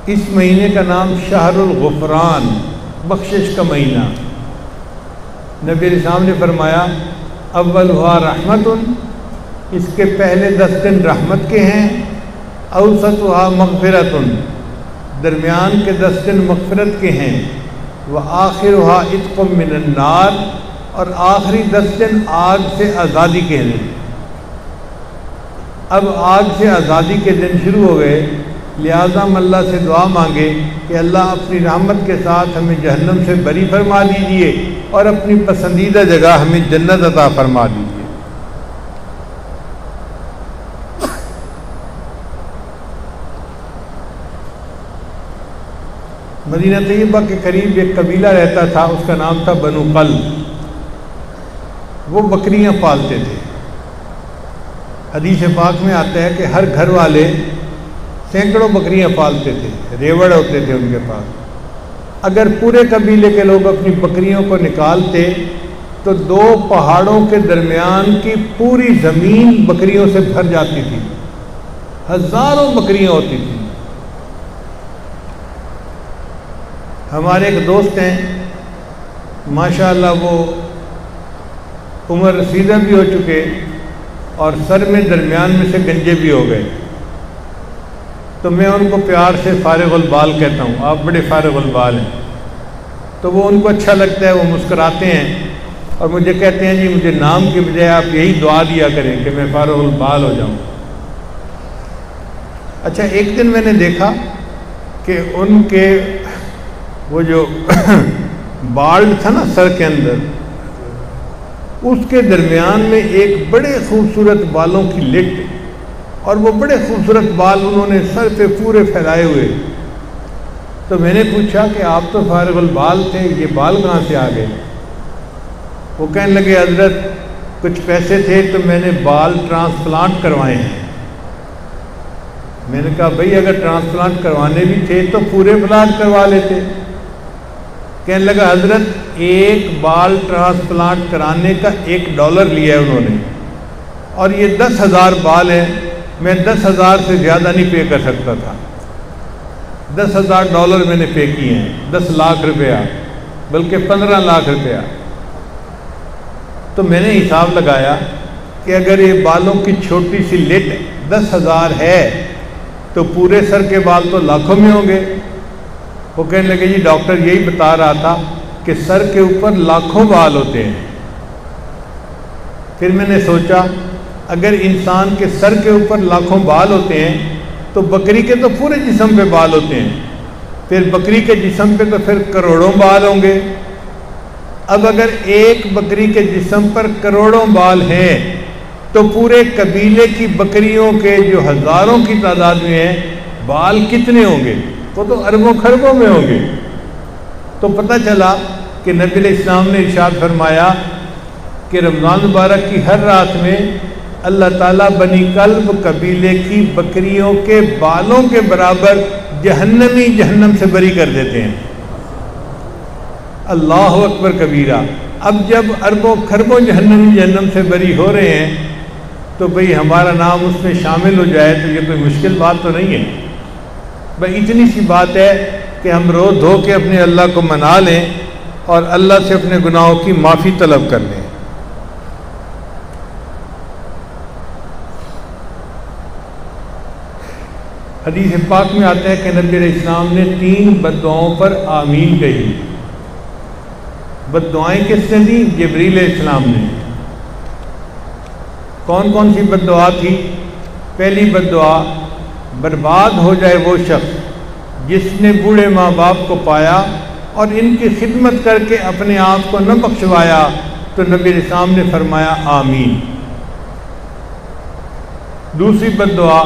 इस महीने का नाम शहरुल गुफरान, बख्शिश का महीना। नबी इस्लाम ने फरमाया अव्वल हुआ रहमतुन, इसके पहले 10 दिन रहमत के हैं। औसत हुआ मग़फ़िरतुन, दरमियान के 10 दिन मग़फ़िरत के हैं। व आखिर हुआ इत्क़ुम मिनन नार, और आखिरी 10 दिन आग से आज़ादी के हैं। अब आग से आज़ादी के दिन शुरू हो गए, लिहाजा हम अल्लाह से दुआ मांगे कि अल्लाह अपनी रहमत के साथ हमें जहन्नम से बरी फरमा दीजिए और अपनी पसंदीदा जगह हमें जन्नत अता फरमा दीजिए। मदीना तैयबा के करीब एक कबीला रहता था, उसका नाम था बनु क़ल्ब। वो बकरियां पालते थे। हदीस पाक में आता है कि हर घर वाले सैकड़ों बकरियां पालते थे, रेवड़ होते थे उनके पास। अगर पूरे कबीले के लोग अपनी बकरियों को निकालते तो 2 पहाड़ों के दरमियान की पूरी ज़मीन बकरियों से भर जाती थी। हज़ारों बकरियां होती थी। हमारे एक दोस्त हैं, माशाअल्लाह, वो उम्र रसीदा भी हो चुके और सर में दरमियान में से गंजे भी हो गए। तो मैं उनको प्यार से फारिगुल बाल कहता हूँ, आप बड़े फारिगुल बाल हैं। तो वो उनको अच्छा लगता है, वो मुस्कुराते हैं और मुझे कहते हैं जी मुझे नाम की बजाय आप यही दुआ दिया करें कि मैं फारिगुल बाल हो जाऊँ। अच्छा, एक दिन मैंने देखा कि उनके वो जो बाल था ना सर के अंदर, उसके दरमियान में एक बड़े खूबसूरत बालों की लिट, और वो बड़े खूबसूरत बाल उन्होंने सर पे पूरे फैलाए हुए। तो मैंने पूछा कि आप तो फारिगुल बाल थे, ये बाल कहाँ से आ गए? वो कहने लगे हजरत कुछ पैसे थे तो मैंने बाल ट्रांसप्लांट करवाए हैं। मैंने कहा भाई अगर ट्रांसप्लांट करवाने भी थे तो पूरे प्लांट करवा लेते। कहने लगा हजरत एक बाल ट्रांसप्लांट कराने का $1 लिया है उन्होंने, और ये 10,000 बाल हैं। मैं 10,000 से ज़्यादा नहीं पे कर सकता था। $10,000 मैंने पे किए हैं, 10 लाख रुपया, बल्कि 15 लाख रुपया। तो मैंने हिसाब लगाया कि अगर ये बालों की छोटी सी लिट 10,000 है तो पूरे सर के बाल तो लाखों में होंगे। वो कहने लगे जी डॉक्टर यही बता रहा था कि सर के ऊपर लाखों बाल होते हैं। फिर मैंने सोचा अगर इंसान के सर के ऊपर लाखों बाल होते हैं तो बकरी के तो पूरे जिस्म पे बाल होते हैं, फिर बकरी के जिस्म पे तो फिर करोड़ों बाल होंगे। अब अगर एक बकरी के जिस्म पर करोड़ों बाल हैं तो पूरे कबीले की बकरियों के जो हज़ारों की तादाद में हैं बाल कितने होंगे? वो तो अरबों खरबों में होंगे। तो पता चला कि नबी इस्लाम ने इरशाद फरमाया कि रमज़ान मुबारक की हर रात में अल्लाह ताला बनी कल्ब कबीले की बकरियों के बालों के बराबर जहन्नमी जहन्नम से बरी कर देते हैं। अल्लाह अकबर कबीरा। अब जब अरबों खरबों जहन्नमी जहन्नम से बरी हो रहे हैं तो भाई हमारा नाम उसमें शामिल हो जाए तो ये कोई मुश्किल बात तो नहीं है। भाई इतनी सी बात है कि हम रो धो के अपने अल्लाह को मना लें और अल्लाह से अपने गुनाहों की माफ़ी तलब कर लें। हदीस पाक में आता है कि नबी इस्लाम ने 3 बद्दुआओं पर आमीन कही। बद्दुआएं किसने दी? जिब्रील इस्लाम ने। कौन कौन सी बद्दुआ थी? पहली बद्दुआ, बर्बाद हो जाए वो शख्स जिसने बूढ़े माँ बाप को पाया और इनकी खिदमत करके अपने आप को न बख्शवाया। तो नबी इस्लाम ने फरमाया आमीन। दूसरी बद्दुआ,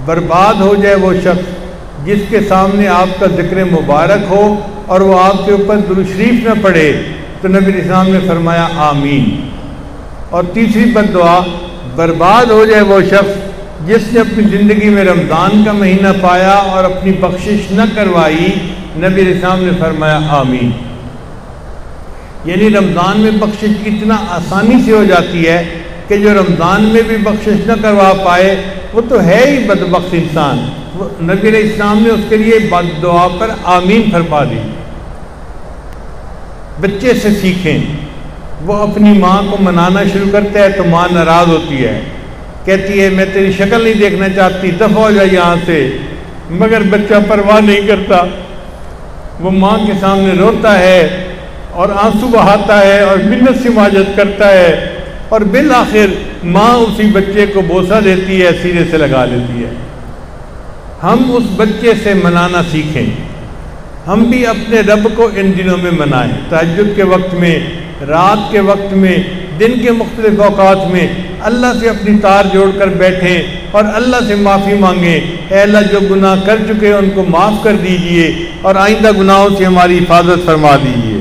बर्बाद हो जाए वो शख्स जिसके सामने आपका जिक्र मुबारक हो और वो आपके ऊपर दुरूद शरीफ न पढ़े। तो नबी इस्लाम ने फरमाया आमीन। और तीसरी बद्दुआ, बर्बाद हो जाए वो शख्स जिसने अपनी ज़िंदगी में रमज़ान का महीना पाया और अपनी बख्शिश न करवाई। नबी इस्लाम ने फरमाया आमीन। यानी रमज़ान में बख्शिश इतना आसानी से हो जाती है कि जो रमज़ान में भी बख्शिश न करवा पाए वो तो है ही बदबख्त इंसान। नबी अलैहिस्सलाम ने उसके लिए दुआ पर आमीन फरमा दी। बच्चे से सीखें। वो अपनी माँ को मनाना शुरू करता है तो माँ नाराज़ होती है, कहती है मैं तेरी शक्ल नहीं देखना चाहती, दफ़ा हो जाए यहाँ से, मगर बच्चा परवाह नहीं करता। वो माँ के सामने रोता है और आंसू बहाता है और मिन्नत से माजत करता है और बिल आखिर माँ उसी बच्चे को बोसा देती है, सीने से लगा लेती है। हम उस बच्चे से मनाना सीखें। हम भी अपने रब को इन दिनों में मनाएं, तहज्जुद के वक्त में, रात के वक्त में, दिन के मुख्तलिफ औकात में अल्लाह से अपनी तार जोड़कर बैठें और अल्लाह से माफ़ी मांगें। ऐ अल्लाह जो गुनाह कर चुके हैं उनको माफ़ कर दीजिए और आइंदा गुनाहों से हमारी हिफाजत फरमा दीजिए।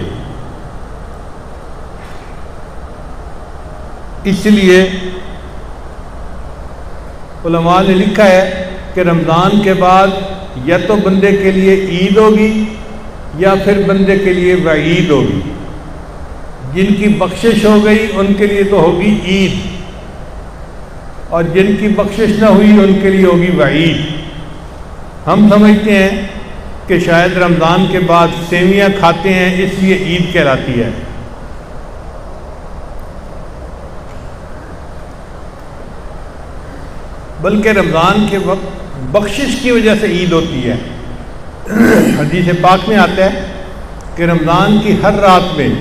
इसलिए उलमा ने लिखा है कि रमज़ान के बाद या तो बंदे के लिए ईद होगी या फिर बंदे के लिए वईद होगी। जिनकी बख्शिश हो गई उनके लिए तो होगी ईद, और जिनकी बख्शिश ना हुई उनके लिए होगी वईद। हम समझते हैं कि शायद रमज़ान के बाद सेवियाँ खाते हैं इसलिए ईद कहलाती है। बल्कि रमज़ान के वक्त बख्शिश की वजह से ईद होती है। हदीस पाक में आता है कि रमज़ान की हर रात में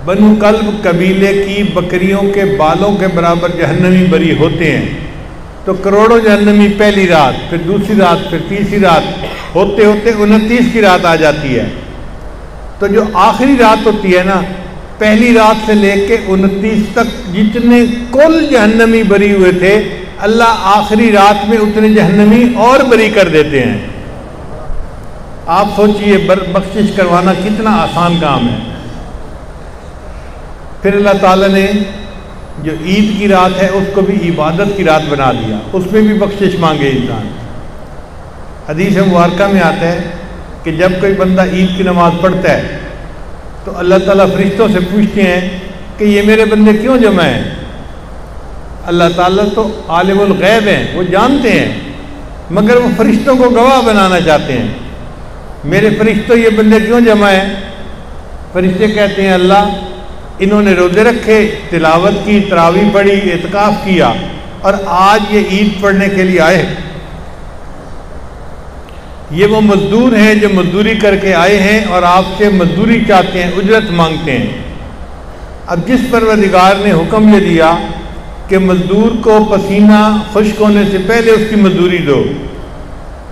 बनु कल्ब कबीले की बकरियों के बालों के बराबर जहन्नमी बरी होते हैं। तो करोड़ों जहन्नमी पहली रात, फिर दूसरी रात, फिर तीसरी रात, होते होते 29 की रात आ जाती है। तो जो आखिरी रात होती है ना, पहली रात से लेके 29 तक जितने कुल जहन्नमी बरी हुए थे, अल्लाह आखिरी रात में उतने जहन्नमी और बरी कर देते हैं। आप सोचिए बख्शिश करवाना कितना आसान काम है। फिर अल्लाह ताला ने जो ईद की रात है उसको भी इबादत की रात बना दिया, उसमें भी बख्शिश मांगे इंसान। हदीस मुबारका में आता है कि जब कोई बंदा ईद की नमाज़ पढ़ता है तो अल्लाह ताला फरिश्तों से पूछते हैं कि ये मेरे बंदे क्यों जमा हैं। अल्लाह ताला तो आलिमुल गैब हैं, वो जानते हैं, मगर वो फरिश्तों को गवाह बनाना चाहते हैं। मेरे फरिश्तों ये बंदे क्यों जमा हैं। फरिश्ते कहते हैं अल्लाह इन्होंने रोज़े रखे, तिलावत की, तरावी पढ़ी, इत्काफ किया और आज ये ईद पढ़ने के लिए आए। ये वो मजदूर हैं जो मजदूरी करके आए हैं और आपसे मजदूरी चाहते हैं, उजरत मांगते हैं। अब जिस परवरदिगार ने हुक्म ये दिया कि मजदूर को पसीना खुश्क होने से पहले उसकी मजदूरी दो,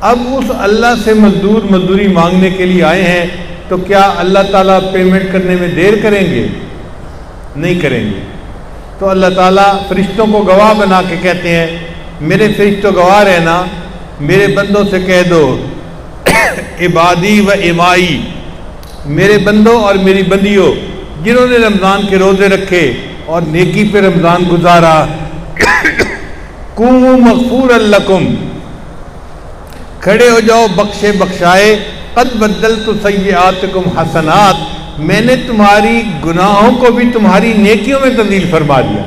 अब उस अल्लाह से मजदूर मजदूरी मांगने के लिए आए हैं, तो क्या अल्लाह ताला पेमेंट करने में देर करेंगे? नहीं करेंगे। तो अल्लाह ताला फरिश्तों को गवाह बना के कहते हैं मेरे फरिश्तों गवाह रहना, मेरे बंदों से कह दो इबादी व इमाई, मेरे बंदों और मेरी बंदियों जिन्होंने रमज़ान के रोज़े रखे और नेकी पे रमज़ान गुजारा, कुमु मग़फ़ूरन लकुम, खड़े हो जाओ बख्शे बख्शाए, क़द बद्दलतु सय्यिआतिकुम हसनात, मैंने तुम्हारी गुनाहों को भी तुम्हारी नेकियों में तब्दील फरमा दिया।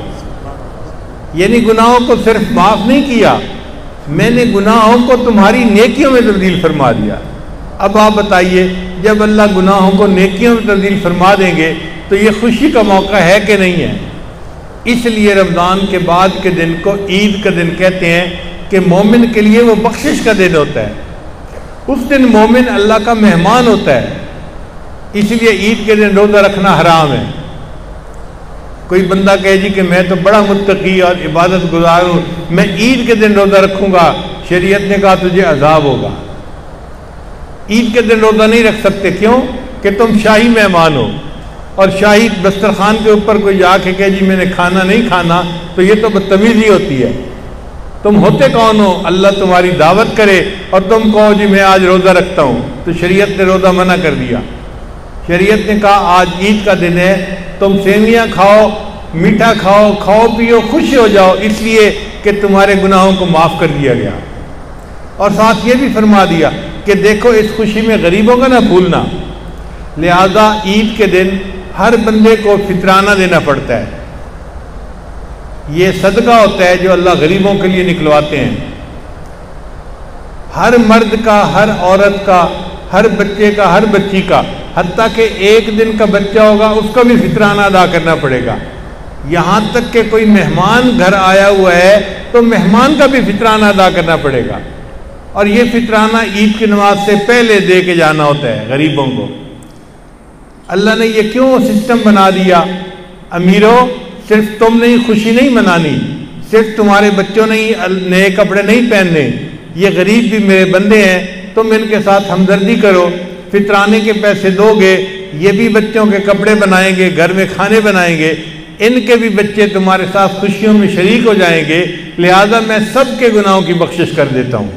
यानी गुनाहों को सिर्फ माफ़ नहीं किया, मैंने गुनाहों को तुम्हारी नेकियों में तब्दील फरमा दिया। अब आप बताइए, जब अल्लाह गुनाहों को नेकियों में तब्दील फरमा देंगे तो ये खुशी का मौका है कि नहीं है। इसलिए रमज़ान के बाद के दिन को ईद का दिन कहते हैं कि मोमिन के लिए वो बख्शिश का दिन होता है। उस दिन मोमिन अल्लाह का मेहमान होता है, इसलिए ईद के दिन रोज़ा रखना हराम है। कोई बंदा कहे जी कि मैं तो बड़ा मुत्तकी और इबादत गुजार हूँ, मैं ईद के दिन रोज़ा रखूँगा, शरीयत ने कहा तुझे अजाब होगा। ईद के दिन रोज़ा नहीं रख सकते, क्यों? कि तुम शाही मेहमान हो, और शाही दस्तरखान के ऊपर कोई आके कहे जी मैंने खाना नहीं खाना, तो ये तो बदतमीज़ी होती है। तुम होते कौन हो? अल्लाह तुम्हारी दावत करे और तुम कहो जी मैं आज रोज़ा रखता हूँ, तो शरीयत ने रोज़ा मना कर दिया। शरीयत ने कहा आज ईद का दिन है, तुम सेवियाँ खाओ, मीठा खाओ, खाओ पियो, खुश हो जाओ, इसलिए कि तुम्हारे गुनाहों को माफ़ कर दिया गया। और साथ ये भी फरमा दिया कि देखो इस खुशी में गरीबों का ना भूलना, लिहाजा ईद के दिन हर बंदे को फितराना देना पड़ता है। ये सदका होता है जो अल्लाह गरीबों के लिए निकलवाते हैं। हर मर्द का, हर औरत का, हर बच्चे का, हर बच्ची का, हत्ता कि एक दिन का बच्चा होगा उसका भी फितराना अदा करना पड़ेगा। यहाँ तक कि कोई मेहमान घर आया हुआ है तो मेहमान का भी फितराना अदा करना पड़ेगा। और ये फितराना ईद की नमाज से पहले दे के जाना होता है गरीबों को। अल्लाह ने ये क्यों सिस्टम बना दिया? अमीरों, सिर्फ तुम नहीं खुशी नहीं मनानी, सिर्फ तुम्हारे बच्चों ने ही नए कपड़े नहीं पहनने, ये गरीब भी मेरे बंदे हैं, तुम इनके साथ हमदर्दी करो, फितराने के पैसे दोगे, ये भी बच्चों के कपड़े बनाएंगे, घर में खाने बनाएंगे, इनके भी बच्चे तुम्हारे साथ खुशियों में शरीक हो जाएंगे, लिहाजा मैं सबके गुनाहों की बख्शिश कर देता हूँ।